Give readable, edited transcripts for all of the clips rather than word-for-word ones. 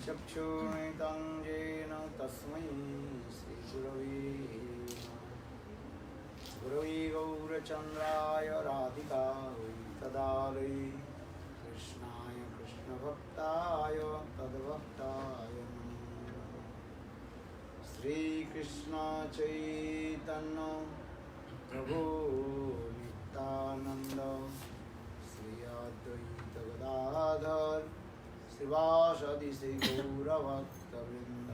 चक्षुरुन्मिलितं येन तस्मै श्रीगुरवे नमः। गुरवे गौरचन्द्राय राधिकायै तदालये कृष्णाय कृष्णभक्ताय तद्भक्ताय नमः। श्रीकृष्ण चैतन्य प्रभु नित्यानन्द श्री अद्वैत गदाधर श्रीवासदि श्री गौरभक्तवृन्द।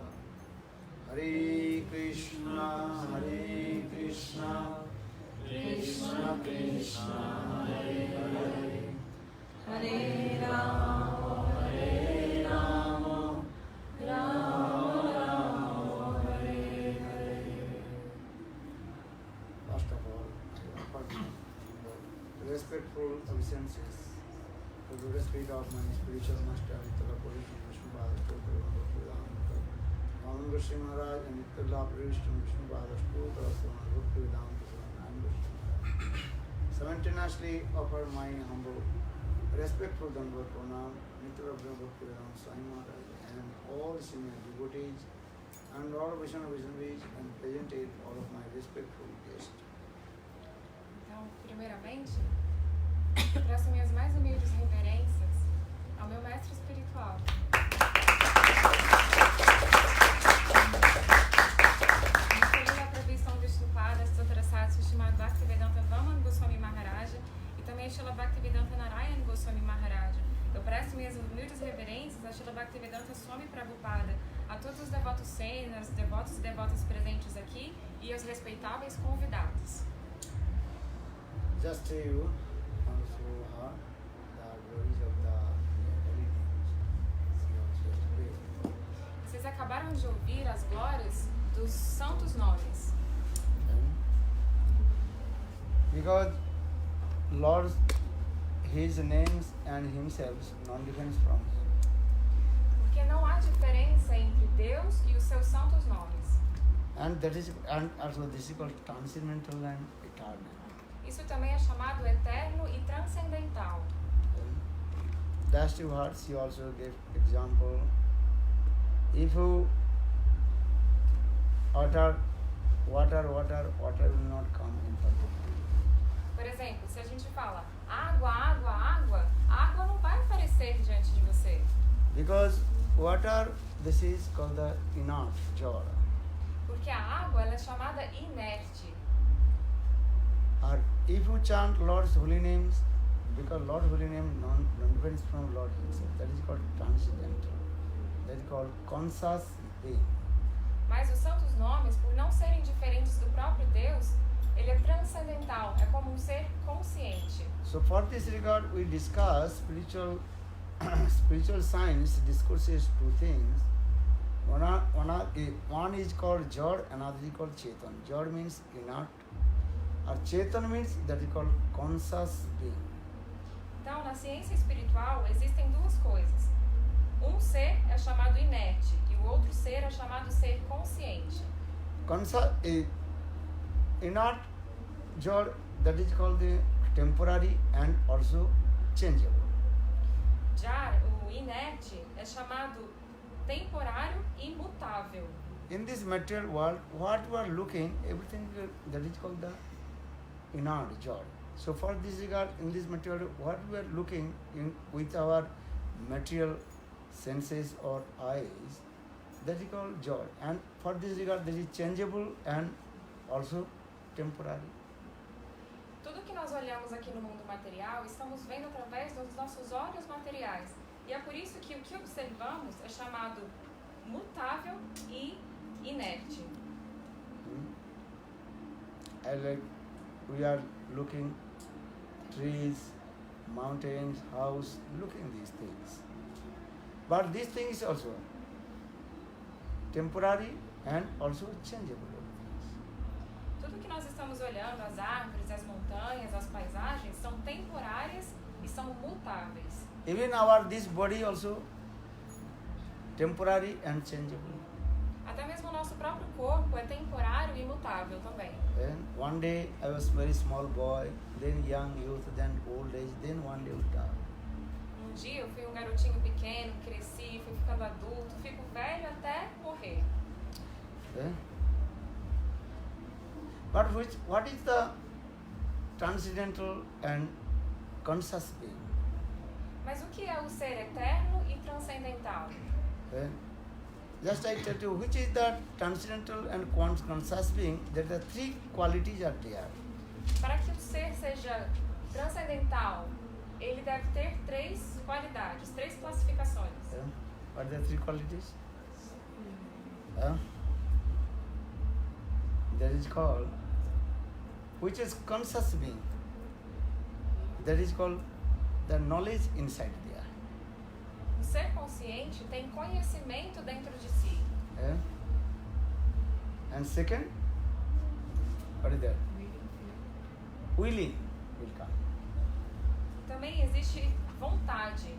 हरे कृष्णा कृष्ण कृष्ण हरे हरे हरे राम राम राम हरे Hare. First of all, I offer respectful obeisances to the spirit of my spiritual master, Nityala Puri Vishnu Bhadashtu, Bhakti Goswami Maharaj, and Nityala Puri Vishnu Bhadashtu, Bhakti Vedanta. Simultaneously offer my humble, respectful Dandavat Pranam, Nityala Bhakti Vedanta Swami Maharaj, and all senior devotees, and all Vaishnava Vaishnavis, and presented all of my respectful guests. Então, primeiramente, eu presto minhas mais humildes reverências ao meu mestre espiritual. Nityala Prabhu Vishnupada Stotrasat Shrimad Bhaktivedanta Vaman Goswami Maharaja e também a Srila Bhaktivedanta Narayan Goswami Maharaja. Eu presto minhas humildes reverências a Srila Bhaktivedanta Swami Prabhupada, a todos os devotos sêniores, devotos e devotas presentes aqui e aos respeitáveis convidados. Just you also heard the glories of the holy names. See also today. Vocês acabaram de ouvir as glórias dos santos nomes. Because Lord, His names and Himself non-different from Him. Porque não há diferença entre Deus e os seus santos nomes. And also this is called transcendental and eternal. Isso também é chamado eterno e transcendental. Last two words, He also gave example. If you utter water will not come in front of you. Por exemplo, se a gente fala água, água, água, a água não vai aparecer diante de você. Because water, this is called the inert, jara. Porque a água ela é chamada inerte. Or if you chant Lord's holy names, because Lord's holy name non-different from Lord Himself, that is called transcendental. That is called conscious being. Mas os santos nomes, por não serem diferentes do próprio Deus, ele é transcendental, é como um ser consciente. So for this regard, we discuss spiritual science discourses two things. One is called Jad, another is called Chetan. Jad means inert, or Chetan means that is called conscious being. Então, na ciência espiritual, existem duas coisas. Um ser é chamado inerte e o outro ser é chamado ser consciente. Inert Jad, that is called the temporary and also changeable. Já o inerte é chamado temporário e mutável. In this material world, what we are looking, everything that is called the inert Jad. So for this regard, in this material, what we are looking in with our material senses or eyes, that is called Jad. And for this regard, that is changeable and also temporary. Tudo que nós olhamos aqui no mundo material, estamos vendo através dos nossos olhos materiais. E é por isso que o que observamos é chamado mutável e inerte. Like we are looking trees, mountains, house, looking these things. But these things also temporary and also changeable. Tudo que nós estamos olhando, as árvores, as montanhas, as paisagens, são temporárias e são mutáveis. Even this body also temporary and changeable. Até mesmo o nosso próprio corpo é temporário e imutável também. And one day I was very small boy, then young youth, then old age, then one day we die. Um dia eu fui um garotinho pequeno, cresci, fui ficando adulto, fico velho até morrer. Eh? But what is the transcendental and conscious being? Mas o que é o ser eterno e transcendental? Eh? Just I tell you, which is the transcendental and conscious being, that the three qualities are there. Para que o ser seja transcendental, ele deve ter três qualidades, três classificações. What are the three qualities? That is called, which is conscious being. That is called the knowledge inside there. O ser consciente tem conhecimento dentro de si. And second, what is that? Willing will come. Também existe vontade.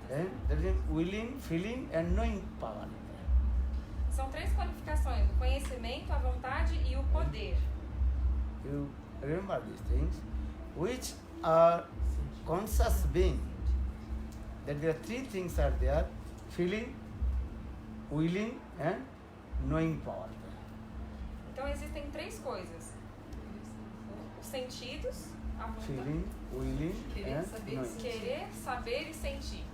That is willing, feeling and knowing power. São três qualificações: o conhecimento, a vontade e o poder. You remember these things, which are conscious being. That there are three things are there: feeling, willing and knowing power. Então existem três coisas: os sentidos, a vontade, Feeling, willing and saber, knowing. querer, saber e sentir.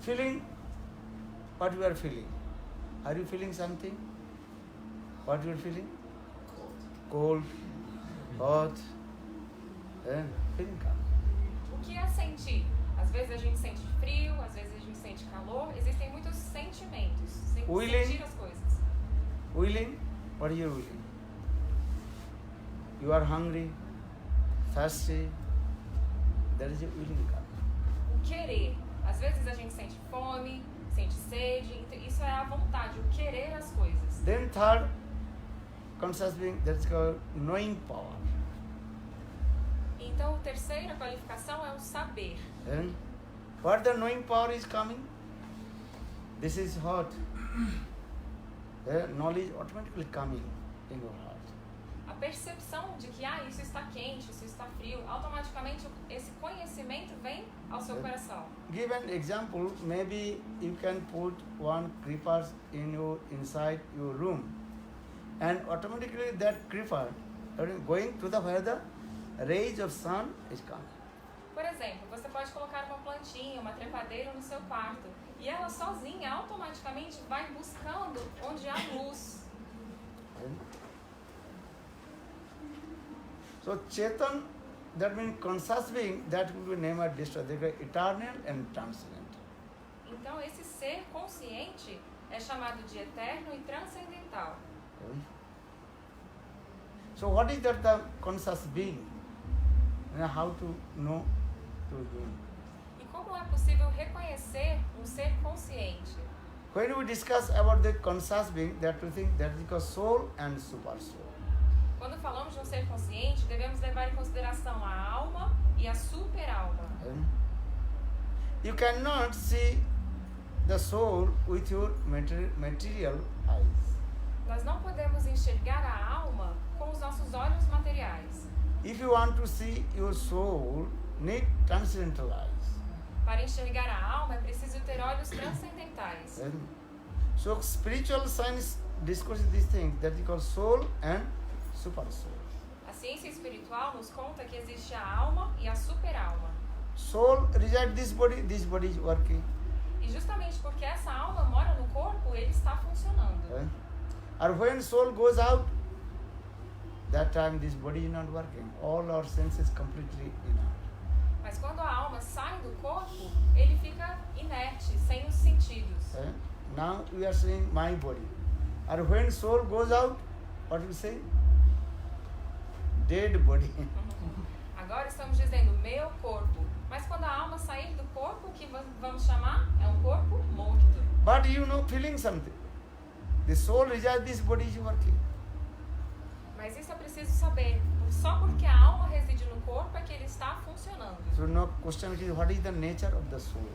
Feeling, what you are feeling? Are you feeling something? What you are feeling? Cold, hot, feeling come. O que é sentir? Às vezes a gente sente frio, às vezes a gente sente calor. Existem muitos sentimentos. Willing. Sentir as coisas. Willing, what is your willing? You are hungry, thirsty, that is your willing come. O querer. Às vezes a gente sente fome, sente sede. Então isso é a vontade, o querer as coisas. Then third, conscious being, that is called knowing power. Então, a terceira qualificação é o saber. And what the knowing power is coming? This is hot. Knowledge automatically coming in your heart. A percepção de que isso está quente, isso está frio, automaticamente esse conhecimento vem ao seu coração. Give an example. Maybe you can put one creeper inside your room, and automatically that creeper going to the where the rays of sun is coming. Por exemplo, você pode colocar uma plantinha, uma trepadeira no seu quarto e ela sozinha automaticamente vai buscando onde há luz. So Chetan, that means conscious being, that will be named as destroyed. They are eternal and transcendent. Então, esse ser consciente é chamado de eterno e transcendental. So what is that the conscious being? And how to know to him? E como é possível reconhecer um ser consciente? When we discuss about the conscious being, that we think that is called soul and super soul. Quando falamos de um ser consciente, devemos levar em consideração a alma e a super-alma. You cannot see the soul with your material eyes. Nós não podemos enxergar a alma com os nossos olhos materiais. If you want to see your soul, need transcendental eyes. Para enxergar a alma é preciso ter olhos transcendentais. So spiritual science discusses these things that is called soul and super soul. A ciência espiritual nos conta que existe a alma e a super-alma. Soul resides this body is working. E justamente porque essa alma mora no corpo, ele está funcionando. Or when soul goes out, that time this body is not working. All our senses completely inert. Mas quando a alma sai do corpo, ele fica inerte, sem os sentidos. Now we are saying my body. Or when soul goes out, what we say? Dead body. Agora estamos dizendo meu corpo. Mas quando a alma sair do corpo, o que vamos chamar? É um corpo morto. But you know, feeling something. The soul resides, this body is working. Mas isso é preciso saber. Só porque a alma reside no corpo é que ele está funcionando. So now question is, what is the nature of the soul?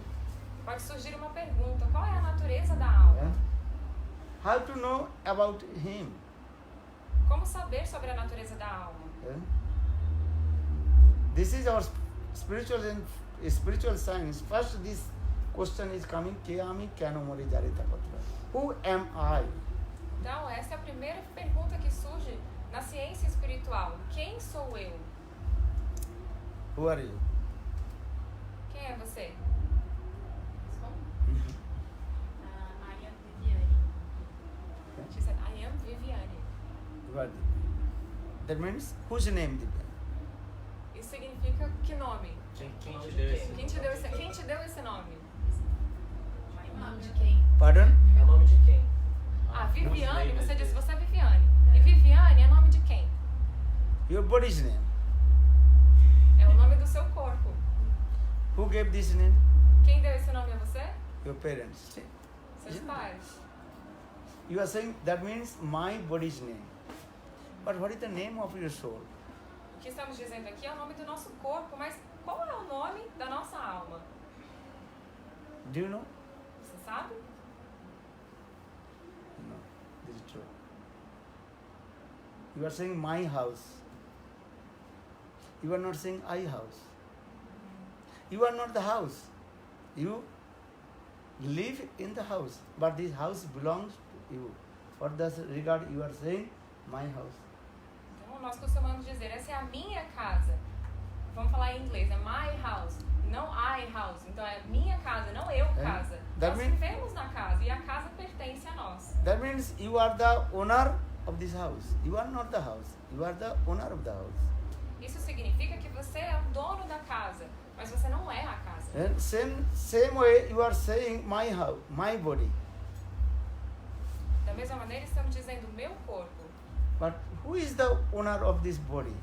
Pode surgir uma pergunta: qual é a natureza da alma? How to know about him? Como saber sobre a natureza da alma? This is our spiritual science. First, this question is coming, ke ami keno mori jarita patra. Who am I? Então, essa é a primeira pergunta que surge na ciência espiritual. Quem sou eu? Who are you? Quem é você? I am Viviane. She said, I am Viviane. You are Divya. That means, whose name Divya? Isso significa que nome? Quem te deu esse Quem te deu esse nome? O nome de quem? Pardon? É o nome de quem? Ah, Viviane, Whose você name disse, is você é Viviane. E Viviane é nome de quem? Your body's name. É o nome do seu corpo. Who gave this name? Quem deu esse nome a você? Your parents. Seus pais. You are saying that means my body's name. But what is the name of your soul? O que estamos dizendo aqui é o nome do nosso corpo, mas qual é o nome da nossa alma? Do you know? Você sabe? No, this is true. You are saying my house. You are not saying I house. You are not the house. You live in the house, but this house belongs to you. For that regard, you are saying my house. Então, nós costumamos dizer, essa é a minha casa. Vamos falar em inglês, é my house, não I house. Então, é minha casa, não eu casa. that Nós mean- vivemos na casa e a casa pertence a nós. That means you are the owner of this house. You are not the house. You are the owner of the house. Isso significa que você é o dono da casa, mas você não é a casa. And same way you are saying my house, my body. Da mesma maneira, estamos dizendo meu corpo. But who is the owner of this body?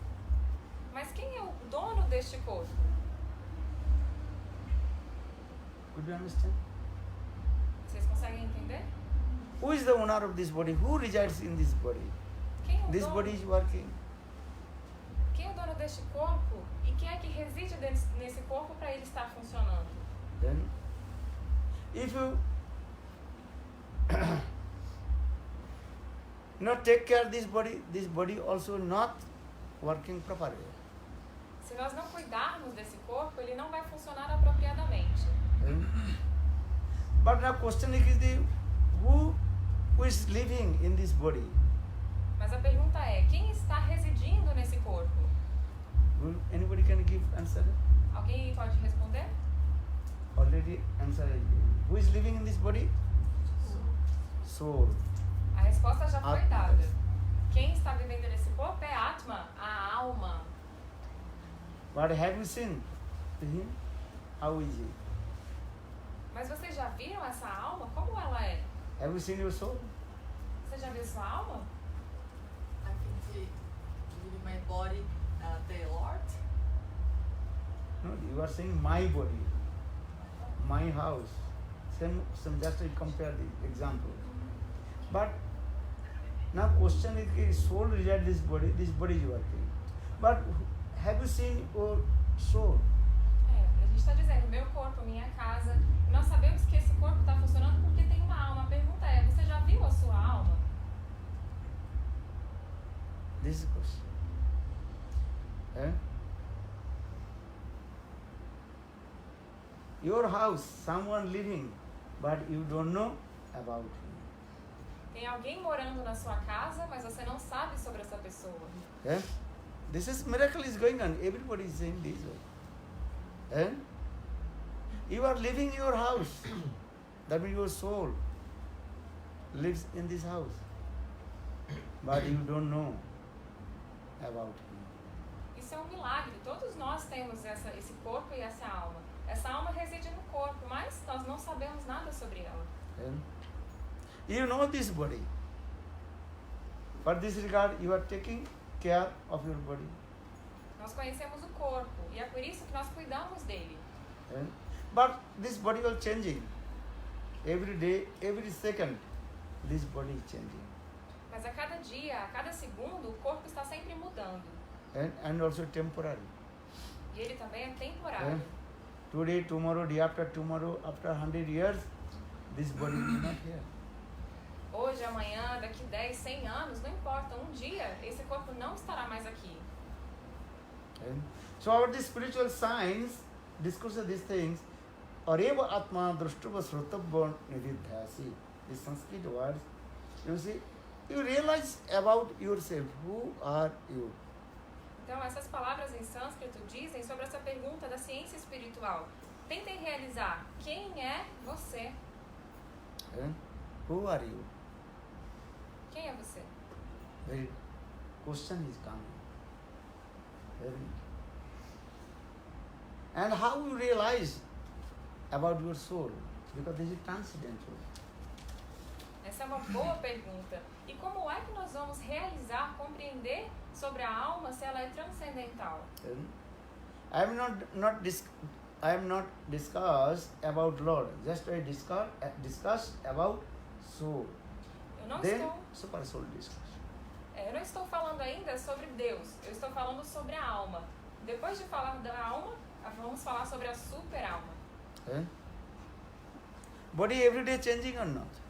Mas quem é o dono deste corpo? Could you understand? Vocês conseguem entender? Who is the owner of this body? Who resides in this body? Quem é o This dono? body is working. Quem é o dono deste corpo? E quem é que reside nesse corpo para ele estar funcionando? Then, if you not take care of this body also not working properly. Se nós não cuidarmos desse corpo, ele não vai funcionar apropriadamente. Then, but now question is the who is living in this body? Mas a pergunta é, quem está residindo nesse corpo? Will anybody can give answer? Alguém pode responder? Already answer. Who is living in this body? Soul. A resposta já foi Atma. dada. Quem está vivendo nesse corpo é Atma, a alma. But have you seen him? How is he? Mas vocês já viram essa alma? Como ela é? Have you seen your soul? Você já viu sua alma? I think in my body, the Lord. No, you are saying my body, my house. Some just to compare the example. But now question is soul resides this body is working. But have you seen your soul? A gente está dizendo, meu corpo, minha casa. E nós sabemos que esse corpo está funcionando porque tem uma alma. A pergunta é, você já viu a sua alma? This is the question. Eh? Your house, someone living, but you don't know about him. Tem alguém morando na sua casa, mas você não sabe sobre essa pessoa. Eh? This is miracle is going on. Everybody is saying this way. Eh? You are living in your house. That means your soul lives in this house. But you don't know about him. Isso é um milagre. Todos nós temos esse corpo e essa alma. Essa alma reside no corpo, mas nós não sabemos nada sobre ela. Eh? You know this body. For this regard, you are taking care of your body. Nós conhecemos o corpo e é por isso que nós cuidamos dele. Eh? But this body will changing. Every day, every second, this body is changing. Mas a cada dia, a cada segundo, o corpo está sempre mudando. And also temporary. E ele também é temporário. Today, tomorrow, day after tomorrow, after 100 years, this body is not here. Hoje, amanhã, daqui 10, 100 anos, não importa, um dia, esse corpo não estará mais aqui. So our this spiritual science discusses these things. Areva Atma Drushtava Srotavya Nididhyasi. The Sanskrit words, you see, you realize about yourself. Who are you? Então, essas palavras em sânscrito dizem sobre essa pergunta da ciência espiritual. Tentem realizar quem é você. Who are you? Quem é você? Very question is coming. Very. And how you realize about your soul? Because this is transcendental. Essa é uma boa pergunta. E como é que nós vamos realizar, compreender sobre a alma se ela é transcendental? I am not discussed about Lord. Just I discuss about soul. Eu não Then estou super soul discuss. Eu não estou falando ainda sobre Deus, eu estou falando sobre a alma. Depois de falar da alma, vamos falar sobre a super alma. Body every day changing or not?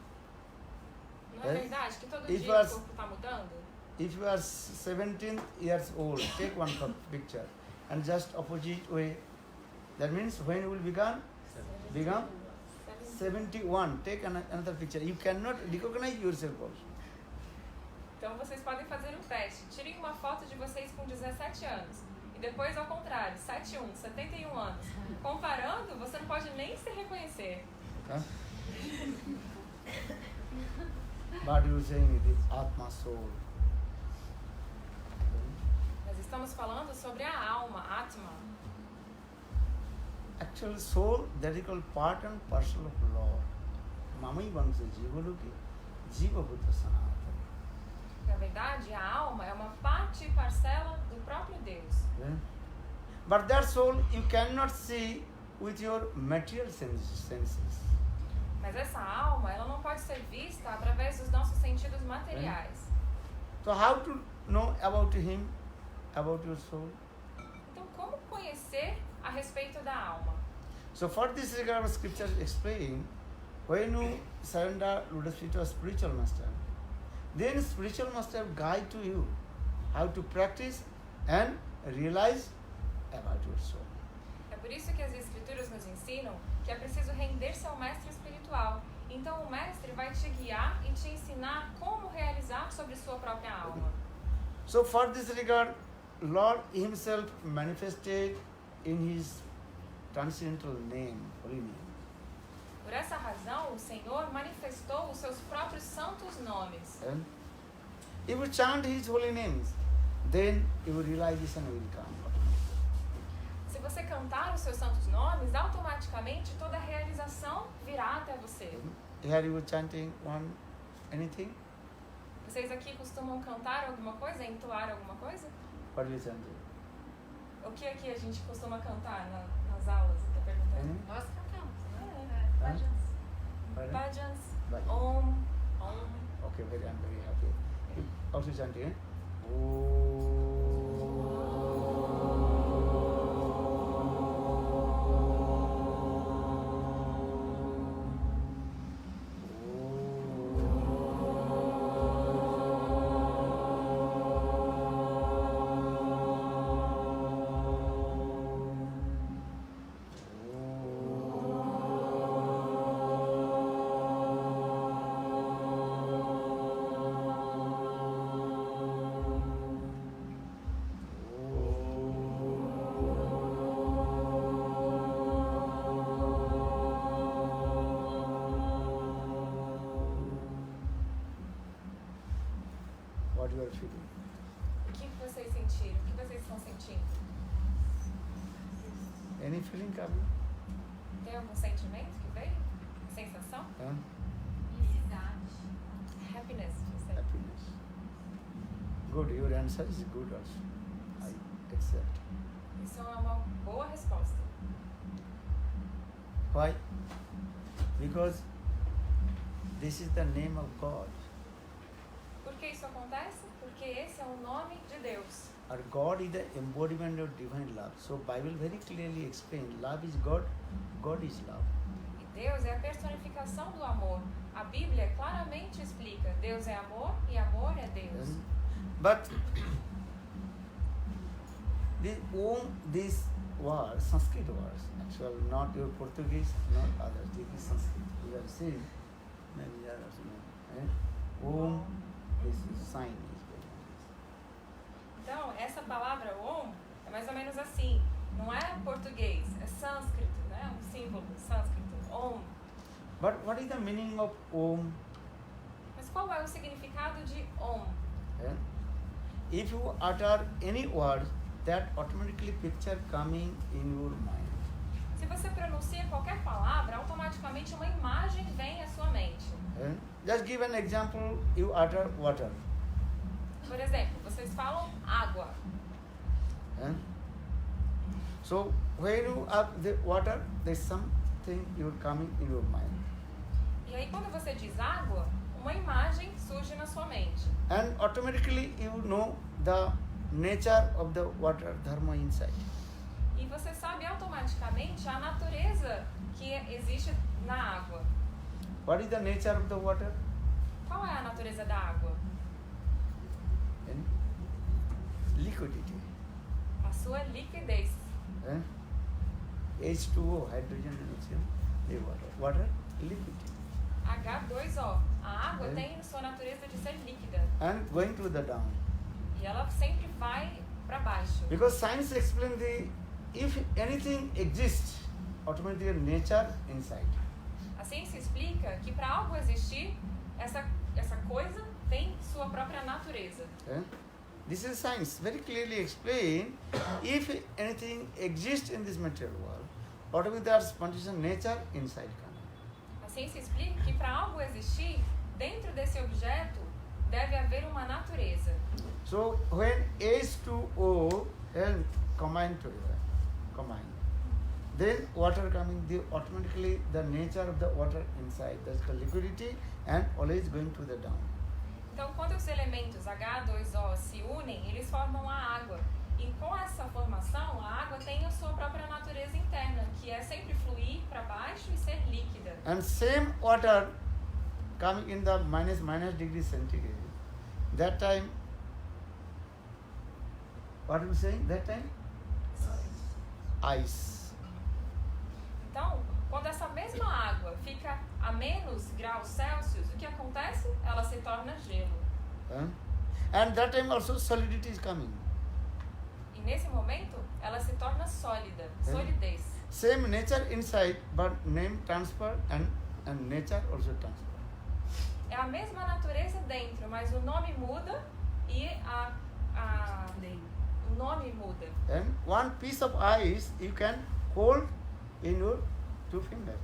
Não é verdade que todo It dia was- o corpo está mudando? If you are 17 years old, take one picture and just opposite way. That means when you will become 71, take another picture. You cannot recognize yourself also. Então vocês podem fazer um teste. Tirem uma foto de vocês com 17 anos. E depois ao contrário, 71, 71 anos. Comparando, você não pode nem se reconhecer. Huh? But you saying it is Atma soul. Nós estamos falando sobre a alma, Atma. Actual soul, that is called part and parcel of Lord. Mamai Vamsa Jivaloki, Jiva Bhuta Sanatana. Na verdade, a alma é uma parte e parcela do próprio Deus. But that soul you cannot see with your material senses. Mas essa alma, ela não pode ser vista através dos nossos sentidos materiais. So how to know about him, about your soul? Então, como conhecer a respeito da alma? So for this regard, scriptures explain, when you surrender Lotus feet to a spiritual master, then spiritual master guide to you how to practice and realize about your soul. É por isso que as escrituras nos ensinam que é preciso render-se ao mestre espiritual. Então o mestre vai te guiar e te ensinar como realizar sobre sua própria alma. So for this regard, Lord himself manifested in his transcendental name, holy name. Por essa razão, o Senhor manifestou os seus próprios santos nomes. And if you chant his holy names, then your realization will come. Se você cantar os seus santos nomes, automaticamente toda a realização virá até você. Here you chanting anything? Vocês aqui costumam cantar alguma coisa, entoar alguma coisa? What you chanting? O que aqui a gente costuma cantar nas aulas? Estou perguntando. Nós cantamos, né? Huh? Bhajans. Pardon? Bhajans, Bhajan. Om. Okay, I'm very happy. Also chanting, what you are feeling. O que vocês sentiram? O que vocês estão sentindo? Any feeling coming? Tem algum sentimento que veio? Sensação? Huh? Happiness, você. Happiness. Good, your answer is good also. I accept. Isso é uma boa resposta. Why? Because this is the name of God. Por que isso acontece? Porque esse é o nome de Deus. Or God is the embodiment of divine love. So Bible very clearly explains, love is God, God is love. E Deus é a personificação do amor. A Bíblia claramente explica: Deus é amor e amor é Deus. But this words, Sanskrit words, actual, not your Portuguese, not others. This is Sanskrit. You have seen many others. Om, this is sign. Então, essa palavra Om é mais ou menos assim. Não é português, é sânscrito, né? Um símbolo sânscrito. Om. But what is the meaning of Om? Mas qual é o significado de Om? If you utter any word, that automatically picture coming in your mind. Se você pronuncia qualquer palavra, automaticamente uma imagem vem à sua mente. Just give an example, you utter water. Por exemplo, vocês falam água. So when you up the water, there's something you're coming in your mind. E aí quando você diz água, uma imagem surge na sua mente. And automatically you know the nature of the water dharma inside. E você sabe automaticamente a natureza que existe na água. What is the nature of the water? Qual é a natureza da água? Liquidity. A sua liquidez. H2O, hydrogen and oxygen, the water. Water, liquidity. H2O. A água tem sua natureza de ser líquida. And going to the down. E ela sempre vai para baixo. Because science explains if anything exists, automatically nature inside. A ciência explica que para algo existir, essa coisa tem sua própria natureza. This is science. Very clearly explained. If anything exists in this material world, automatically there is spontaneous nature inside coming. A ciência explica que para algo existir, dentro desse objeto, deve haver uma natureza. So when H2O and combine together, then water coming, automatically the nature of the water inside, that's the liquidity and always going to the down. Então, quando os elementos H2O se unem, eles formam a água. E com essa formação, a água tem a sua própria natureza interna, que é sempre fluir para baixo e ser líquida. And same water coming in the minus degree centigrade. That time, what are you saying? That time? Ice. Então, quando essa mesma água fica a menos graus Celsius, o que acontece? Ela se torna gelo. And that time also solidity is coming. E nesse momento, ela se torna sólida, solidez. Same nature inside, but name transfer and nature also transfer. É a mesma natureza dentro, mas o nome muda e o nome muda. And one piece of ice you can hold in your two fingers.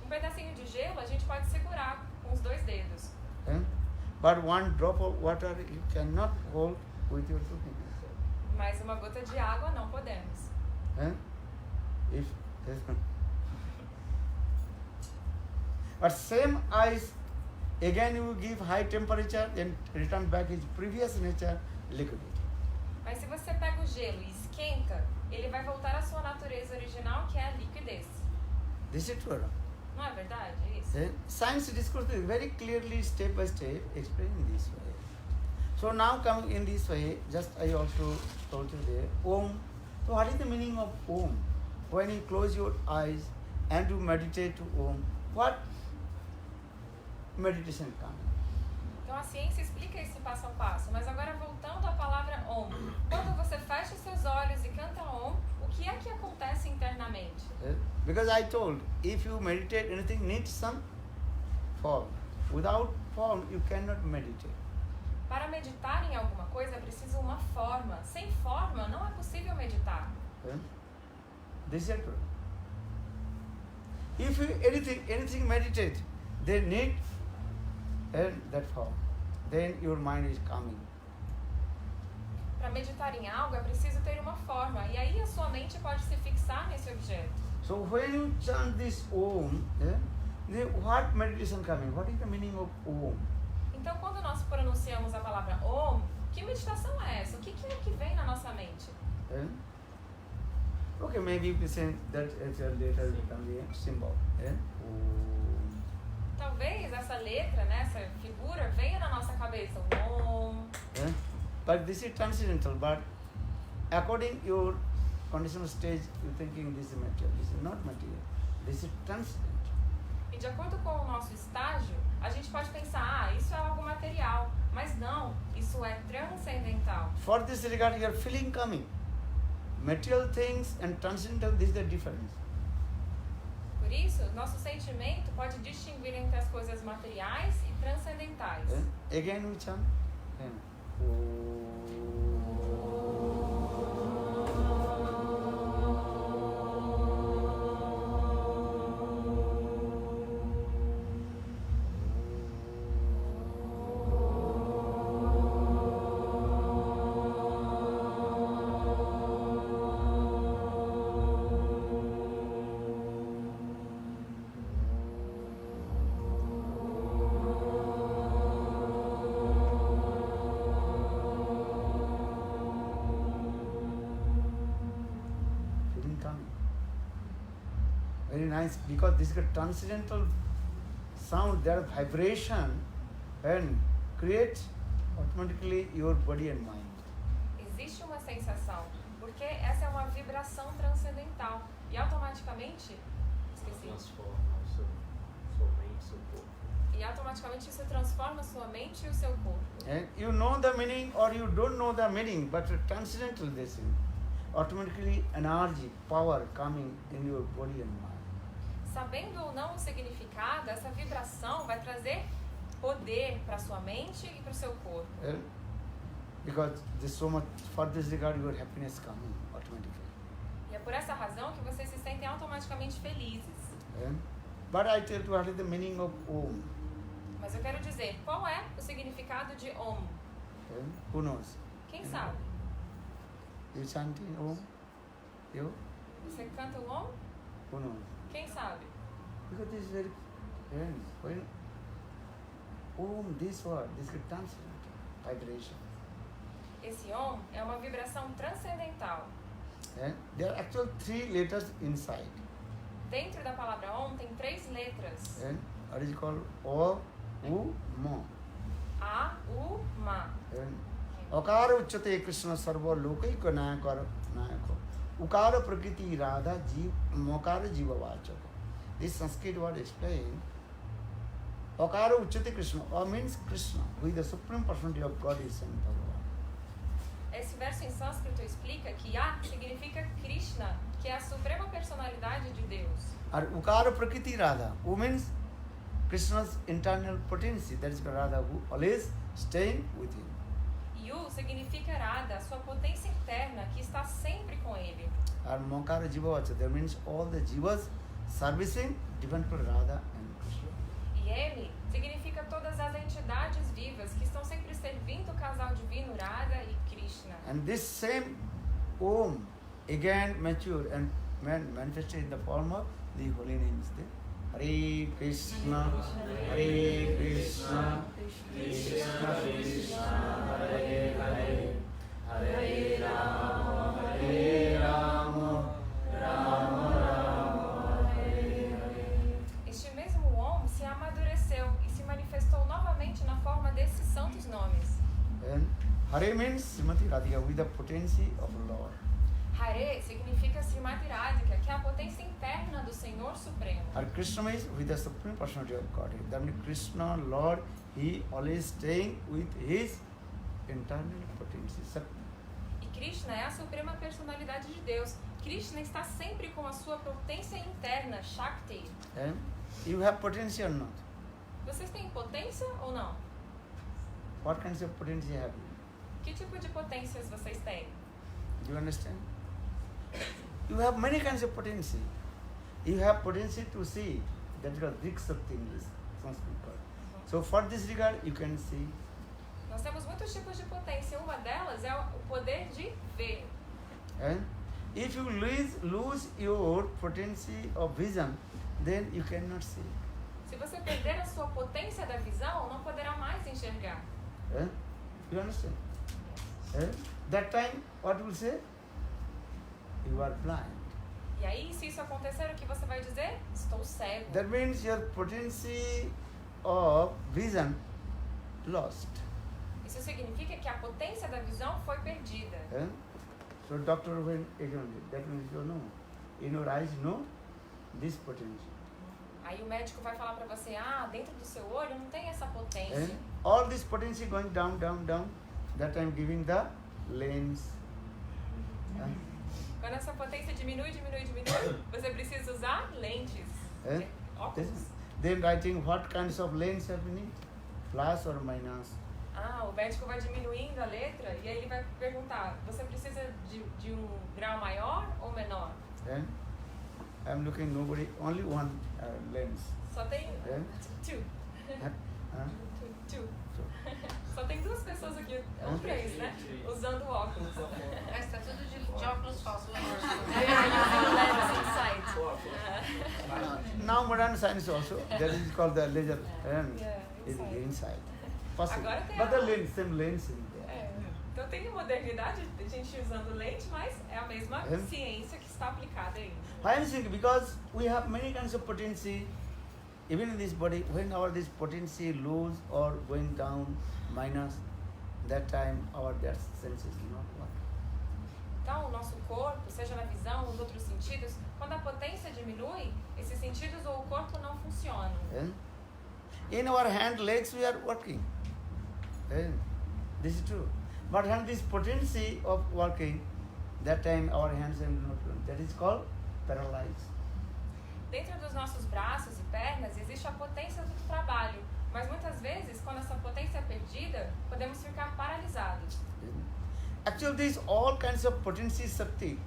Um pedacinho de gelo a gente pode segurar com os dois dedos. But one drop of water you cannot hold with your two fingers. Mas uma gota de água não podemos. If but same ice, again you give high temperature and return back its previous nature, liquidity. Mas se você pega o gelo e esquenta, ele vai voltar à sua natureza original, que é a liquidez. This is true. Não é verdade isso? Science discourse is very clearly, step by step, explaining this way. So now coming in this way, just I also told you there, Om. So what is the meaning of Om? When you close your eyes and you meditate to Om, what meditation comes? Então a ciência explica esse passo a passo, mas agora voltando à palavra Om. Quando você fecha os seus olhos e canta Om, o que é que acontece internamente? Because I told, if you meditate, anything needs some form. Without form, you cannot meditate. Para meditar em alguma coisa é preciso uma forma. Sem forma, não é possível meditar. This is true. If you anything meditate, they need that form. Then your mind is coming. Para meditar em algo é preciso ter uma forma, e aí a sua mente pode se fixar nesse objeto. So when you chant this Om, then what meditation coming? What is the meaning of Om? Então, quando nós pronunciamos a palavra Om, que meditação é essa? O que é que vem na nossa mente? Okay, maybe you can say that later become the symbol. Talvez essa letra, né, essa figura, venha na nossa cabeça. Om. But this is transcendental. But according your conditional stage, you're thinking this is material. This is not material. This is transcendent. E de acordo com o nosso estágio, a gente pode pensar, isso é algo material. Mas não, isso é transcendental. For this regard, your feeling coming. Material things and transcendental, this is the difference. Por isso, nosso sentimento pode distinguir entre as coisas materiais e transcendentais. Again we chant. Very nice, because this is a transcendental sound, their vibration and create automatically your body and mind. Existe uma sensação, porque essa é uma vibração transcendental e automaticamente, Transforma sua mente, seu corpo. E automaticamente isso transforma sua mente e o seu corpo. And you know the meaning or you don't know the meaning, but transcendental this thing. Automatically energy, power coming in your body and mind. Sabendo ou não o significado, essa vibração vai trazer poder para sua mente e para o seu corpo. Because there's so much, for this regard, your happiness coming automatically. E é por essa razão que vocês se sentem automaticamente felizes. But I tell you what is the meaning of Om. Mas eu quero dizer, qual é o significado de Om? Who knows? Quem sabe? You chanting Om? You? Você canta o Om? Who knows? Quem sabe? Because this is very, when Om, this word, this is transcendental vibration. Esse Om é uma vibração transcendental. There are actually 3 letters inside. Dentro da palavra Om tem 3 letras. What is it called? O, U, Ma. A, U, Ma. Akara uchate Krishna sarva lokaika nayakara nayako. Ukara prakriti radha jeev mokara jiva vachaka. This Sanskrit word explains. Akara uchate Krishna. Means Krishna, who is the supreme personality of God, is Saint Bhagavan. Esse verso em sânscrito explica que A significa Krishna, que é a suprema personalidade de Deus. And Ukara prakriti radha, who means Krishna's internal potency, that is Radha, who always staying with him. E U significa Radha, sua potência interna, que está sempre com ele. And Mokara jiva vachaka, that means all the jivas servicing depend on Radha and Krishna. E M significa todas as entidades vivas que estão sempre servindo o casal divino Radha e Krishna. And this same Om again matured and manifested in the form of the holy names. Hare Krishna, Hare Krishna, Krishna Krishna, Hare Hare, Hare Rama, Hare Rama, Rama Rama, Hare Hare. Este mesmo Om se amadureceu e se manifestou novamente na forma desses santos nomes. And Hare means Srimati Radhika, with the potency of Lord. Hare significa Srimati Radhika, que é a potência interna do Senhor Supremo. And Krishna means with the supreme personality of God. That means Krishna, Lord, he always staying with his internal potency. E Krishna é a suprema personalidade de Deus. Krishna está sempre com a sua potência interna, Shakti. And you have potency or not? Vocês têm potência ou não? What kinds of potency have you? Que tipo de potências vocês têm? Do you understand? You have many kinds of potency. You have potency to see. That is called Driksakti in English, Sanskrit word. So for this regard, you can see. Nós temos muitos tipos de potência. Uma delas é o poder de ver. And if you lose your potency of vision, then you cannot see. Se você perder a sua potência da visão, não poderá mais enxergar. You understand? That time, what will say? You are blind. E aí, se isso acontecer, o que você vai dizer? Estou cego. That means your potency of vision lost. Isso significa que a potência da visão foi perdida. So doctor when examined it, that means you know, in your eyes, no, this potential. Aí o médico vai falar pra você, dentro do seu olho não tem essa potência. And all this potential going down, down, down, that I'm giving the lens. Quando essa potência diminui, você precisa usar lentes. Óculos. Then writing what kinds of lens have we need? Plus or minus. O médico vai diminuindo a letra e aí ele vai perguntar, você precisa de um grau maior ou menor? Then I'm looking nobody, only one lens. Só tem two. Só tem duas pessoas aqui, ou três, né? Usando óculos. Mas tá tudo de óculos falsos. Now modern science also, that is called the laser is inside. Possible. Agora tem But the lens, same lens in there. Então tem a modernidade, a gente usando lente, mas é a mesma ciência que está aplicada aí. Why I'm saying? Because we have many kinds of potency, even in this body. When this potency lose or going down, minus, that time our that senses do not work. Então o nosso corpo, seja na visão ou nos outros sentidos, quando a potência diminui, esses sentidos ou o corpo não funcionam. In our hand, legs, we are working. This is true. But when this potency of working, that time our hands are not working. That is called paralyzed. Dentro dos nossos braços e pernas existe a potência do trabalho, mas muitas vezes, quando essa potência é perdida, podemos ficar paralisados. Actually, these all kinds of potency, Shakti,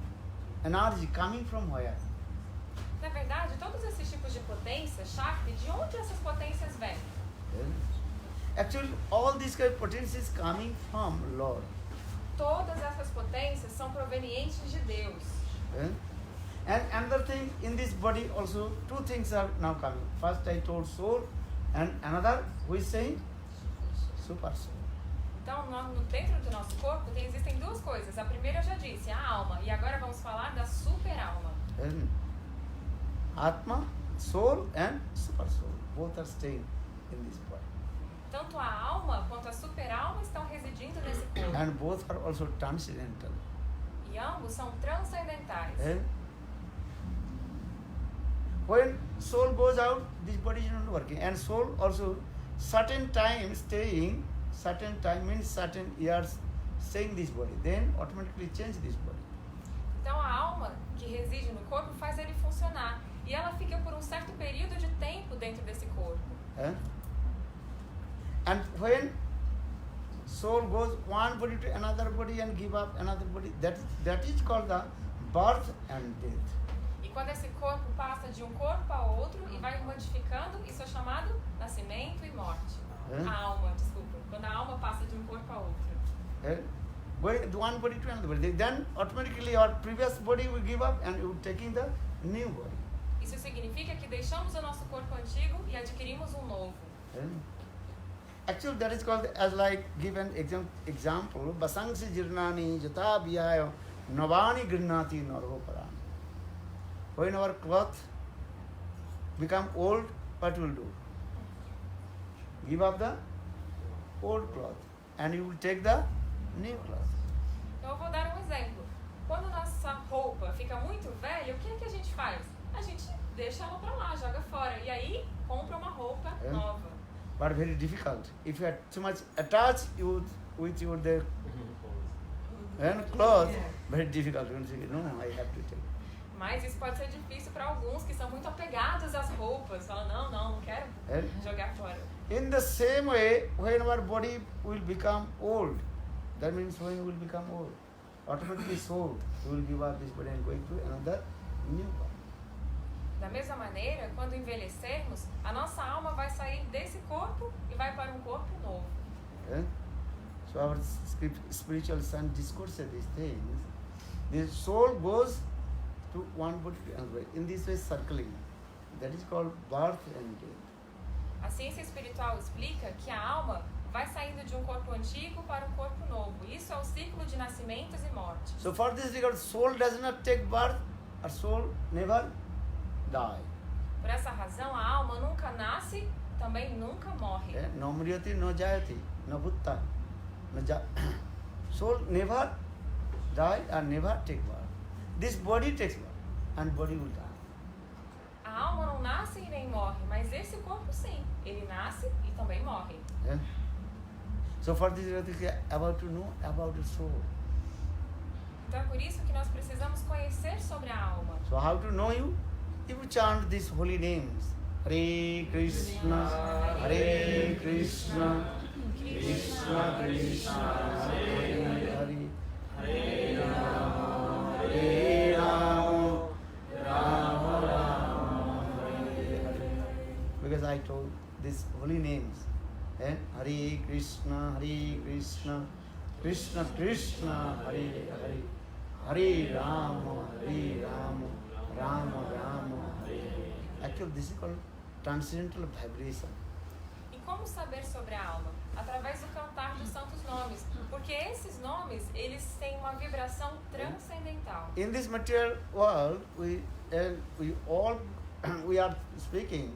energy coming from where? Na verdade, todos esses tipos de potência, Shakti, de onde essas potências vêm? Actually, all these kind of potencies coming from Lord. Todas essas potências são provenientes de Deus. And another thing, in this body also, two things are now coming. First I told soul, and another, who is saying? Super soul. Então, dentro do nosso corpo, existem duas coisas. A primeira eu já disse, a alma. E agora vamos falar da super-alma. Atma, soul and super soul. Both are staying in this body. Tanto a alma quanto a super-alma estão residindo nesse corpo. And both are also transcendental. E ambos são transcendentais. When soul goes out, this body is not working. And soul also, certain time staying, certain time means certain years staying this body. Then automatically change this body. Então a alma que reside no corpo faz ele funcionar. E ela fica por um certo período de tempo dentro desse corpo. And when soul goes one body to another body and give up another body, that is called the birth and death. E quando esse corpo passa de um corpo a outro e vai modificando, isso é chamado nascimento e morte. A alma, desculpa. Quando a alma passa de um corpo a outro. Going one body to another body, then automatically our previous body will give up and you taking the new body. Isso significa que deixamos o nosso corpo antigo e adquirimos um novo. Actually, that is called, as like given example, basangsi jirnani jata biyayo navani grinnati narho parani. When our cloth become old, what will do? Give up the old cloth and you will take the new cloth. Então eu vou dar um exemplo. Quando nossa roupa fica muito velha, o que é que a gente faz? A gente deixa ela pra lá, joga fora. E aí, compra uma roupa nova. But very difficult. If you are too much attached with your clothes, very difficult. You say, no, I have to take. Mas isso pode ser difícil para alguns que são muito apegados às roupas. Falam, não quero jogar fora. In the same way, when our body will become old, that means when we will become old, automatically soul will give up this body and going to another new body. Da mesma maneira, quando envelhecermos, a nossa alma vai sair desse corpo e vai para um corpo novo. So our spiritual son discourses these things. The soul goes to one body to another. In this way, circling. That is called birth and death. A ciência espiritual explica que a alma vai saindo de um corpo antigo para um corpo novo. Isso é o ciclo de nascimentos e mortes. So for this regard, soul does not take birth, or soul never die. Por essa razão, a alma nunca nasce, também nunca morre. No mriyati, no jayati, no bhutta, no soul never die and never take birth. This body takes birth and body will die. A alma não nasce e nem morre, mas esse corpo sim. Ele nasce e também morre. Yeah? So for this, we are about to know about the soul. Então é por isso que nós precisamos conhecer sobre a alma. So how to know you? If you chant these holy names. Hare Krishna, Hare Krishna, Krishna Krishna, Hare Hare, Hare Rama, Hare Rama, Rama Rama, Hare Hare. Because I told these holy names. Eh? Hare Krishna, Krishna Krishna, Hare Hare, Hare Rama, Rama Rama, Hare Hare. Actually, this is called transcendental vibration. E como saber sobre a alma? Através do cantar dos santos nomes, porque esses nomes, eles têm uma vibração transcendental. In this material world, we all we are speaking.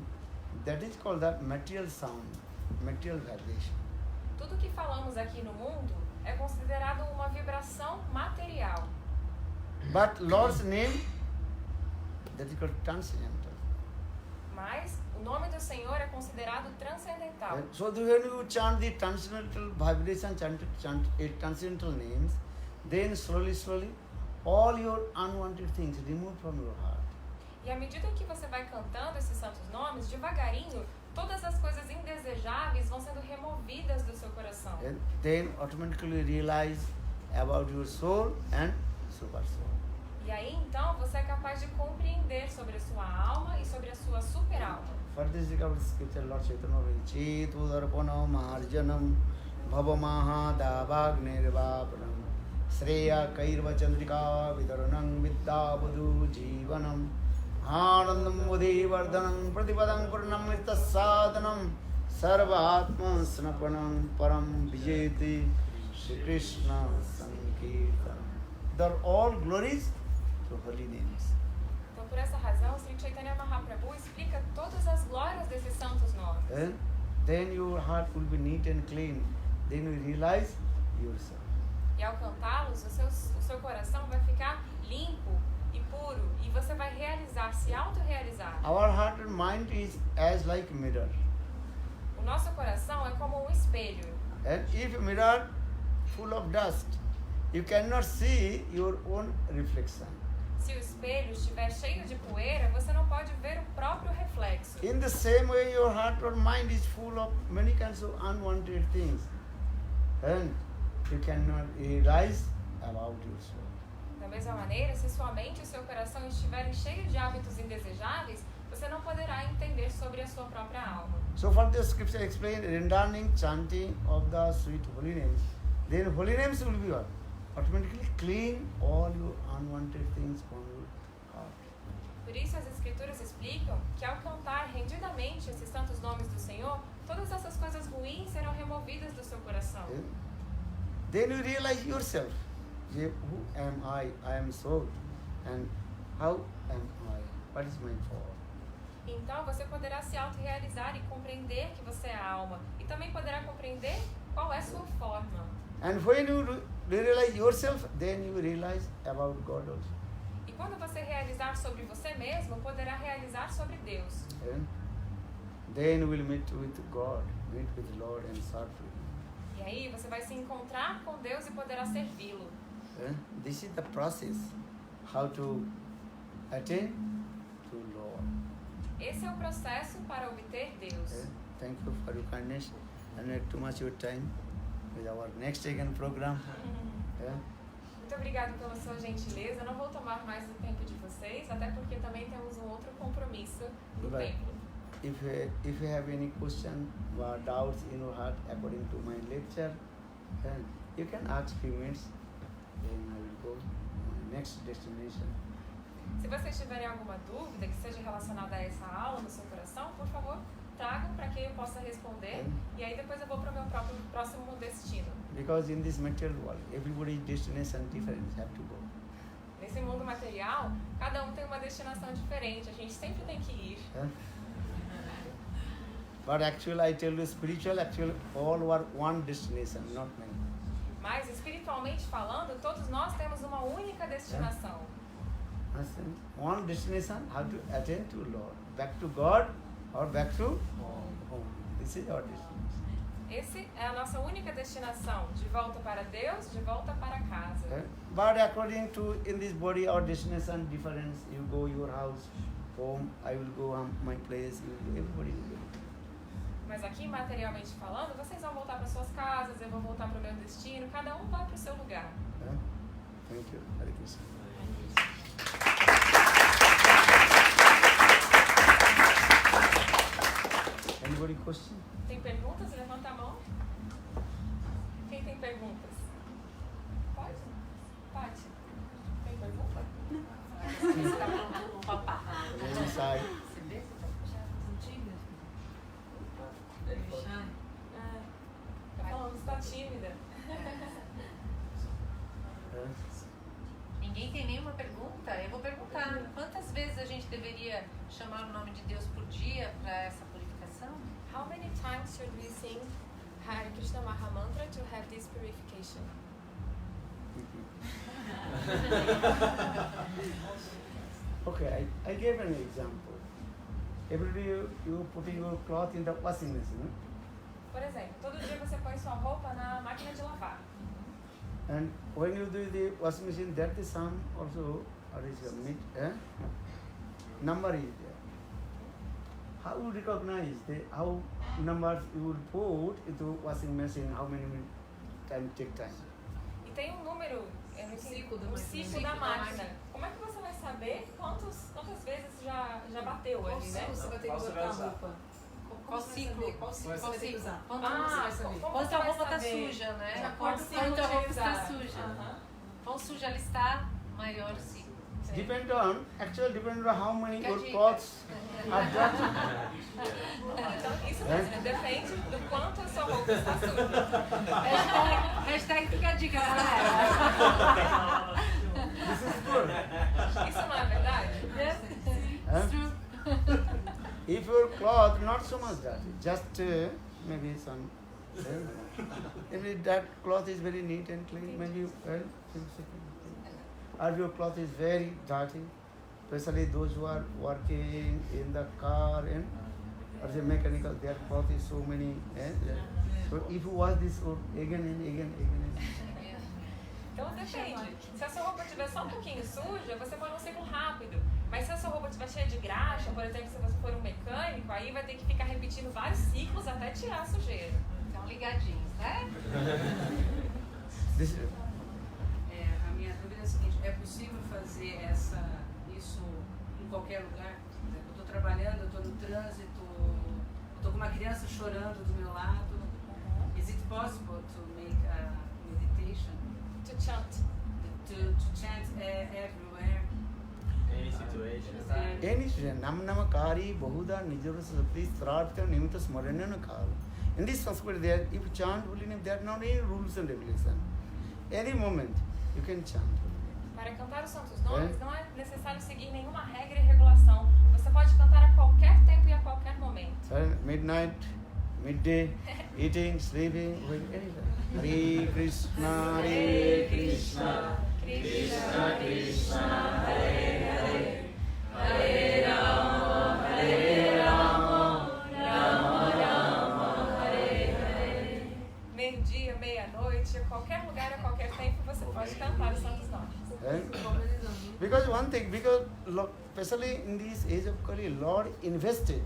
That is called that material sound, material vibration. Tudo que falamos aqui no mundo é considerado uma vibração material. But Lord's name, that is called transcendental. Mas o nome do Senhor é considerado transcendental. So when you chant the transcendental vibration, chant transcendental names, then slowly, all your unwanted things remove from your heart. E à medida que você vai cantando esses santos nomes, devagarinho, todas as coisas indesejáveis vão sendo removidas do seu coração. And then automatically realize about your soul and super soul. E aí, então, você é capaz de compreender sobre a sua alma e sobre a sua super-alma. For this scripture, Lord Chaitanya will Chetu Darpana Marjanam Bhavamaha Dabhagnirvapanam Sreya Kairva Chandrika Vidaranam Viddabudhu Jivanam Anandam Mudhi Vardhanam Pratipadam Purnam Sadanam Sarvatma Snapanam Param Vijayati Shri Krishna Sankirtanam. They are all glories to holy names. Então, por essa razão, Sri Chaitanya Mahaprabhu explica todas as glórias desses santos nomes. And then your heart will be neat and clean. Then you realize yourself. E ao cantá-los, o seu coração vai ficar limpo e puro. E você vai realizar, se autorrealizar. Our heart and mind is as like a mirror. O nosso coração é como um espelho. And if a mirror full of dust, you cannot see your own reflection. Se o espelho estiver cheio de poeira, você não pode ver o próprio reflexo. In the same way, your heart or mind is full of many kinds of unwanted things. And you cannot realize about yourself. Da mesma maneira, se sua mente e seu coração estiverem cheios de hábitos indesejáveis, você não poderá entender sobre a sua própria alma. So for the scripture explain rendering, chanting of the sweet holy names. Then holy names will be what? Automatically clean all your unwanted things from your heart. Por isso as escrituras explicam que ao cantar rendidamente esses santos nomes do Senhor, todas essas coisas ruins serão removidas do seu coração. Okay? Then you realize yourself. Who am I? I am soul. And how am I? What is my fault? Então você poderá se autorrealizar e compreender que você é a alma. E também poderá compreender qual é sua forma. And when you realize yourself, then you realize about God also. E quando você realizar sobre você mesmo, poderá realizar sobre Deus. And then you will meet with God, meet with the Lord and serve Him. E aí você vai se encontrar com Deus e poderá servi-lo. And this is the process how to attain to Lord. Esse é o processo para obter Deus. And thank you for your kindness and not too much your time with our next again program. Yeah. Muito obrigada pela sua gentileza. Eu não vou tomar mais o tempo de vocês, até porque também temos um outro compromisso no Right. templo. If you have any question or doubts in your heart according to my lecture, then you can ask few minutes. Then I will go to my next destination. Se vocês tiverem alguma dúvida que seja relacionada a essa aula no seu coração, por favor, tragam para que eu possa responder. E aí depois eu vou para o meu próximo destino. Because in this material world, everybody's destination different, have to go. Nesse mundo material, cada um tem uma destinação diferente. A gente sempre tem que ir. Huh? But actually, I tell you, spiritual, actually, all were one destination, not many. Mas, espiritualmente falando, todos nós temos uma única destinação. Understand? One destination, how to attend to Lord. Back to God or back to home. This is our destination. Essa é a nossa única destinação. De volta para Deus, de volta para casa. Okay? But according to in this body, our destination difference. You go your house, home. I will go my place. You will go, everybody will go. Mas aqui, materialmente falando, vocês vão voltar para suas casas, eu vou voltar para o meu destino. Cada um vai para o seu lugar. Okay? Thank you. Hare Krishna. Anybody question? Tem perguntas? Levanta a mão. Quem tem perguntas? Pode? Pode. Tem pergunta? Você tá falando com o papá. Very shy. Você vê? Você tá puxando tímida? Tá falando, você tá tímida. Ninguém tem nenhuma pergunta? Eu vou perguntar. Quantas vezes a gente deveria chamar o nome de Deus por dia para essa purificação? How many times should we sing Hare Krishna Maha Mantra to have this purification? Okay, I gave an example. Every day you putting your cloth in the washing machine, Por exemplo, todo dia você põe sua roupa na máquina de lavar. and when you do the washing machine, that the sum also, what is your number is there. How you recognize how numbers you will put into washing machine? How many time take time? E tem um número, eu não sei, Ciclo da o máquina. ciclo Ciclo da da máquina. máquina. Como é que você vai saber quantas vezes já bateu ali, né? Você vai ter que Qual você botar vai a usar? roupa? Qual você vai ciclo? saber? Qual ciclo você vai ter que usar? Quando Quando você Ah, vai saber? como Quando você a vai roupa tá saber? suja, né? Já Quando pode a roupa está utilizar. suja. Aham. Quão suja ela está, maior o ciclo. Depend on how many Fica a your dica. clothes are dirty. Então, isso mesmo, depende do quanto a sua roupa está suja. Hashtag fica a dica, galera. This is good. Isso não é verdade? Huh? True. If your cloth not so much dirty, just maybe some, if that cloth is very neat and clean, maybe or your cloth is very dirty, especially those who are working in the car and or the mechanical, their cloth is so many. So if you wash this again and again. Então depende. Se a sua roupa estiver só um pouquinho suja, você põe num ciclo rápido. Mas se a sua roupa estiver cheia de graxa, por exemplo, se você for um mecânico, aí vai ter que ficar repetindo vários ciclos até tirar a sujeira. Então, ligadinhos, né? This, A minha dúvida é a seguinte, é possível fazer isso em qualquer lugar? Por exemplo, eu estou trabalhando, eu estou no trânsito, eu estou com uma criança chorando do meu lado. Is it possible to make a meditation, To chant. to chant everywhere? Any situation. any namnamakari bahuda nijurasati srartha nimita smaranana kal. In this Sanskrit, there, if you chant holy name, there are not any rules and regulations. Any moment you can chant. Para cantar os santos nomes, não é necessário seguir nenhuma regra e regulação. Você pode cantar a qualquer tempo e a qualquer momento. So, midnight, midday, eating, sleeping, when anytime. Hare Krishna, Hare Krishna, Krishna, Krishna, Hare Hare, Hare Rama, Hare Rama, Rama Rama, Hare Hare. Meio-dia, meia-noite, a qualquer lugar, a qualquer tempo, você pode cantar os santos nomes. Because one thing, because especially in this age of Kali, Lord invested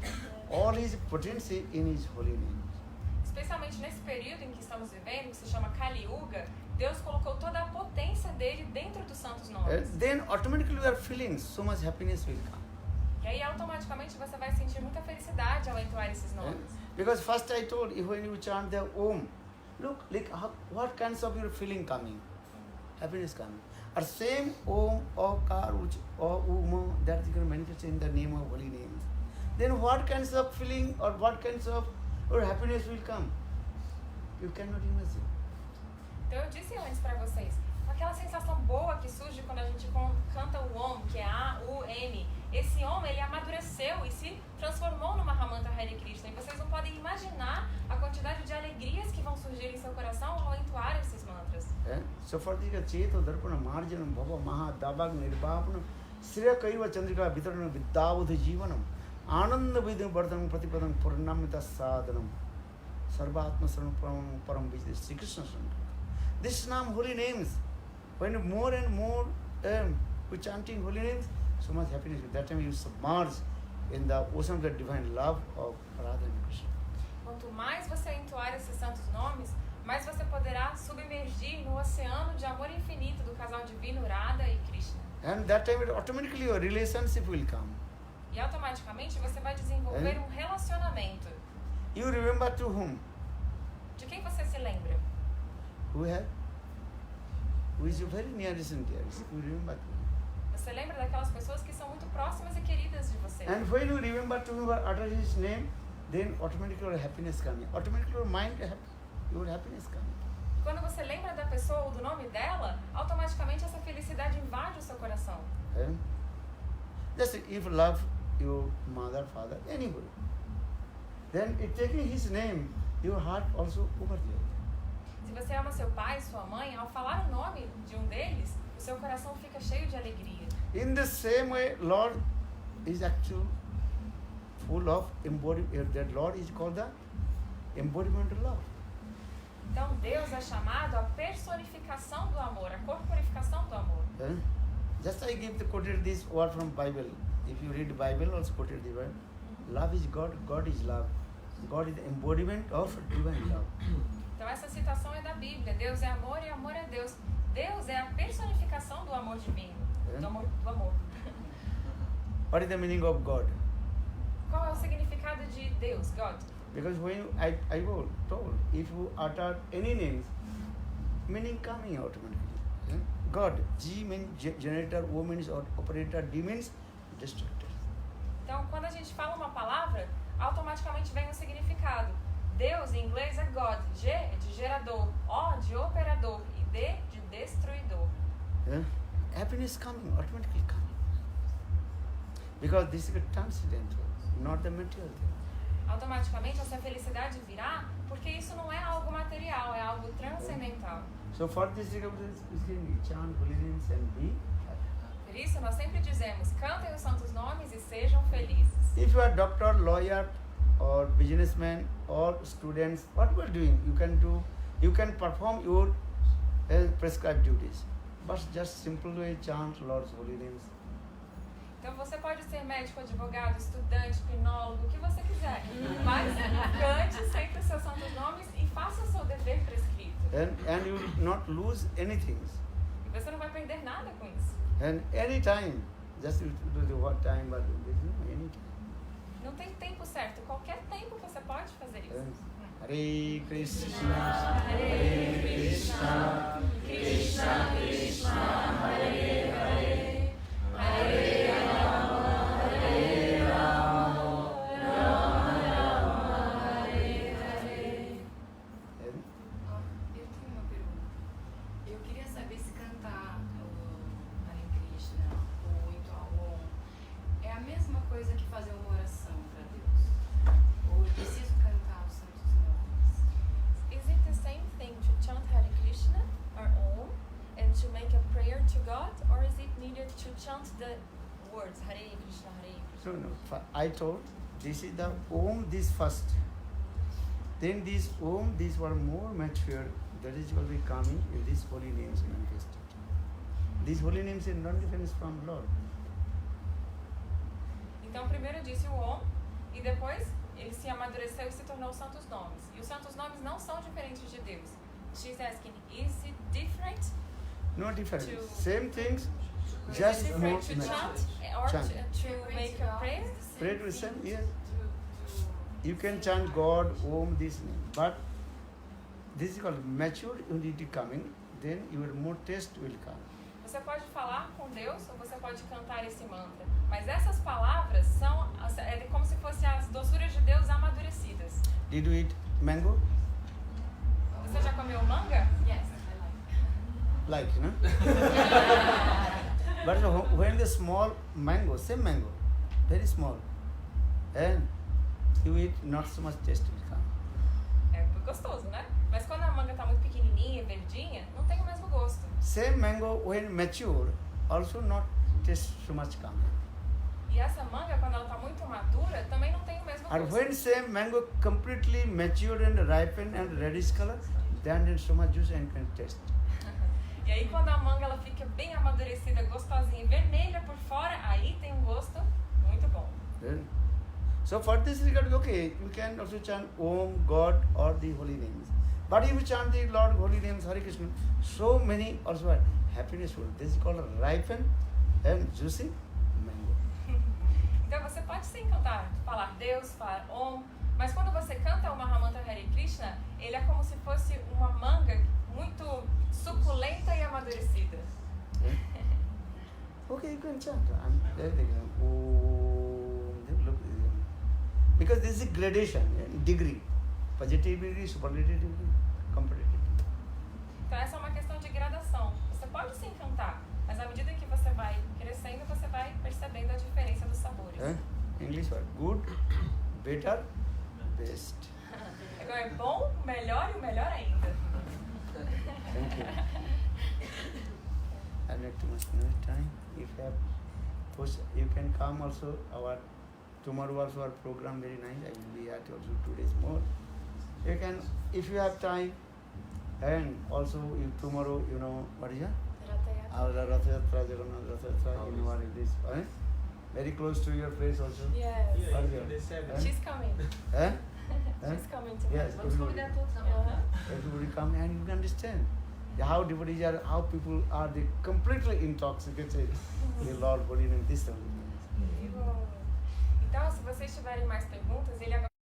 all his potency in his holy name. Especialmente nesse período em que estamos vivendo, que se chama Kali Yuga, Deus colocou toda a potência dele dentro dos santos nomes. Then automatically we are feeling so much happiness will come. E aí automaticamente você vai sentir muita felicidade ao entoar esses nomes. Because first I told you when you chant the Om, look like what kinds of your feeling coming, happiness coming. Or same Om or Kar or Uma that you can manifest in the name of holy names. Then what kinds of feeling or what kinds of or happiness will come? You cannot imagine. Então eu disse antes para vocês, aquela sensação boa que surge quando a gente canta o Om, que é A-U-M. Esse Om, ele amadureceu e se transformou no Mahamantra Hare Krishna. E vocês não podem imaginar a quantidade de alegrias que vão surgir em seu coração ao entoar esses mantras. So for the Cheto Darpana Marjanam Bhava Maha Dabag Nirbhavanam Sriya Kaiva Chandrika Vitaranam Viddavudha Jivanam Ananda Vidam Bardhanam Pratipadam Purnamita Sadhanam Sarvatma Saranam Param Vijay Sri Krishna Sankirtan. This Nam holy names. When more and more we chanting holy names, so much happiness. At that time you submerge in the ocean of the divine love of Radha and Krishna. Quanto mais você entoar esses santos nomes, mais você poderá submergir no oceano de amor infinito do casal divino Radha e Krishna. And that time automatically your relationship will come. E automaticamente você vai desenvolver um relacionamento. You remember to whom? De quem você se lembra? Who is your very nearest and dearest? You remember to whom? Você lembra daquelas pessoas que são muito próximas e queridas de você. And when you remember to whom or utter his name, then automatically your happiness coming. Automatically your mind happy, your happiness coming. Quando você lembra da pessoa ou do nome dela, automaticamente essa felicidade invade o seu coração. Just if you love your mother, father, anybody, then it taking his name, your heart also overjoyed. Se você ama seu pai, sua mãe, ao falar o nome de um deles, o seu coração fica cheio de alegria. In the same way, Lord is actually full of embodiment. That Lord is called the embodiment of love. Então Deus é chamado a personificação do amor, a corporificação do amor. Just I give the quoted this word from Bible. If you read the Bible, also quoted the word. Love is God, God is love. God is the embodiment of divine love. Então essa citação é da Bíblia. Deus é amor e amor é Deus. Deus é a personificação do amor divino. Do amor. What is the meaning of God? Qual é o significado de Deus, God? Because when I was told, if you utter any names, meaning coming automatically. God, G means generator, O means operator, D means destructor. Então, quando a gente fala uma palavra, automaticamente vem um significado. Deus, em inglês, é God. G é de gerador, O de operador e D de destruidor. Happiness coming, automatically coming. Because this is a transcendental, not the material thing. Automaticamente essa felicidade virá porque isso não é algo material, é algo transcendental. So for this we can chant holy names and be happy. Por isso nós sempre dizemos, cantem os santos nomes e sejam felizes. If you are doctor, lawyer, or businessman, or students, what you are doing, you can perform your prescribed duties. But just simply chant Lord's holy names. Então você pode ser médico, advogado, estudante, pinólogo, o que você quiser. Mas cante sempre os seus santos nomes e faça o seu dever prescrito. And you will not lose anything. E você não vai perder nada com isso. And any time, just you do the what time, but any time. Não tem tempo certo. Qualquer tempo você pode fazer isso. Hare Krishna, Hare Krishna, Krishna Krishna, Hare Hare, Hare Rama, Hare Rama, Rama Rama, Hare Hare. Eu tenho uma pergunta. Eu queria saber se cantar o Hare Krishna ou então o Om é a mesma coisa que fazer uma oração para Deus? Ou eu preciso cantar os santos nomes? Is it the same thing to chant Hare Krishna or Om and to make a prayer to God, or is it needed to chant the words Hare Krishna, Hare Krishna? No, I told this is the Om, this first. Then this Om, these were more mature. That is will be coming in these holy names manifested. These holy names are not different from Lord. Então primeiro disse o Om e depois ele se amadureceu e se tornou os santos nomes. E os santos nomes não são diferentes de Deus. She's asking, is it different? No difference. To- Same things, Is just it more different to mature. chant or Chant. to make a prayer? Pray to same, yes. You can chant God, Om, this name. But this is called mature unity coming, then your more taste will come. Você pode falar com Deus ou você pode cantar esse mantra. Mas essas palavras são como se fossem as doçuras de Deus amadurecidas. Did you eat mango? Você já comeu manga? Yes, I like. Like, no? But when the small mango, same mango, very small, and you eat, not so much taste will come. É, gostoso, né? Mas quando a manga tá muito pequenininha, verdinha, não tem o mesmo gosto. Same mango when mature also not taste so much calm. E essa manga, quando ela tá muito madura, também não tem o mesmo And gosto. when same mango completely matured and ripened and reddish color, then it's so much juice and can taste. E aí quando a manga ela fica bem amadurecida, gostosinha e vermelha por fora, aí tem um gosto muito bom. Then, so for this regard, okay, you can also chant Om, God or the holy names. But if you chant the Lord holy names, Hare Krishna, so many also are happiness full. This is called ripened and juicy mango. Então você pode sim cantar, falar Deus, falar Om, mas quando você canta o Mahamantra Hare Krishna, ele é como se fosse uma manga muito suculenta e amadurecida. Okay, you can chant. There they go. Om, look, because this is a gradation, degree. Positive degree, superlative degree, competitive degree. Então essa é uma questão de gradação. Você pode sim cantar, mas à medida que você vai crescendo, você vai percebendo a diferença dos sabores. English word. Good, better, best. Agora é bom, melhor e o melhor ainda. Thank you. I like too much time. If you have, push, you can come also. Our tomorrow also our program very nice. I will be at also 2 days more. You can, if you have time, and also you tomorrow, you know what is it? Our Rath Yatra, Jagannath Rath Yatra. You know what it is? Very close to your place also. Yes. Yeah, What is yeah, it? the seven. She's coming. Eh? She's coming tomorrow. Yes, Vamos everybody. convidar todos amanhã. Everybody come and you can understand how devotees are, how people are they completely intoxicated. The Lord holy name, this one. Então, se vocês tiverem mais perguntas, ele agora